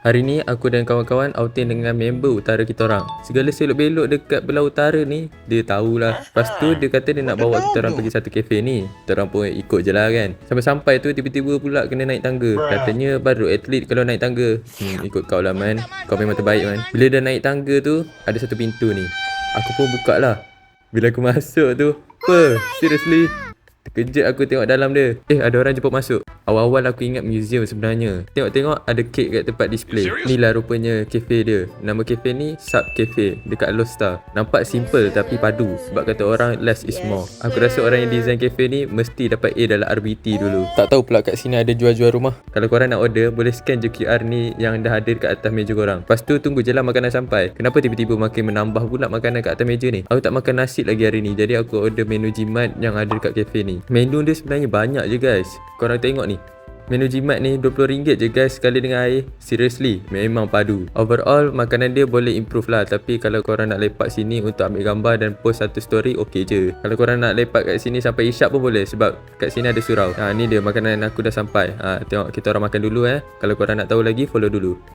Hari ni aku dan kawan-kawan outing dengan member utara kita orang. Segala selok belok dekat belah utara ni, dia tahulah. Lepas tu dia kata dia nak bawa kita orang pergi satu kafe ni. Kita orang pun ikut je lah kan. Sampai-sampai tu tiba-tiba pula kena naik tangga. Katanya baru atlet kalau naik tangga. Ikut kau lah man. Kau memang terbaik man. Bila dah naik tangga tu, ada satu pintu ni. Aku pun buka lah. Bila aku masuk tu, seriously? Terkejut aku tengok dalam dia. Ada orang jemput masuk. Awal-awal aku ingat museum sebenarnya. Tengok-tengok ada kek kat tempat display. Inilah rupanya kafe dia. Nama kafe ni Sub Cafe dekat Lost Star. Nampak simple tapi padu. Sebab kata orang less is more. Aku rasa orang yang design kafe ni mesti dapat A dalam RBT dulu. Tak tahu pula kat sini ada jual-jual rumah. Kalau korang nak order, boleh scan je QR ni yang dah ada dekat atas meja korang. Lepas tu tunggu je lah makanan sampai. Kenapa tiba-tiba makin menambah pula makanan kat atas meja ni? Aku tak makan nasi lagi hari ni. Jadi aku order menu jimat yang ada dekat kafe ni. Menu dia sebenarnya banyak je guys. Korang tengok ni. Menu jimat ni RM20 je guys sekali dengan air. Seriously, memang padu. Overall, makanan dia boleh improve lah. Tapi kalau korang nak lepak sini untuk ambil gambar dan post satu story, okey je. Kalau korang nak lepak kat sini sampai isyak pun boleh. Sebab kat sini ada surau. Ni dia makanan aku dah sampai. Tengok kita orang makan dulu. Kalau korang nak tahu lagi, follow dulu.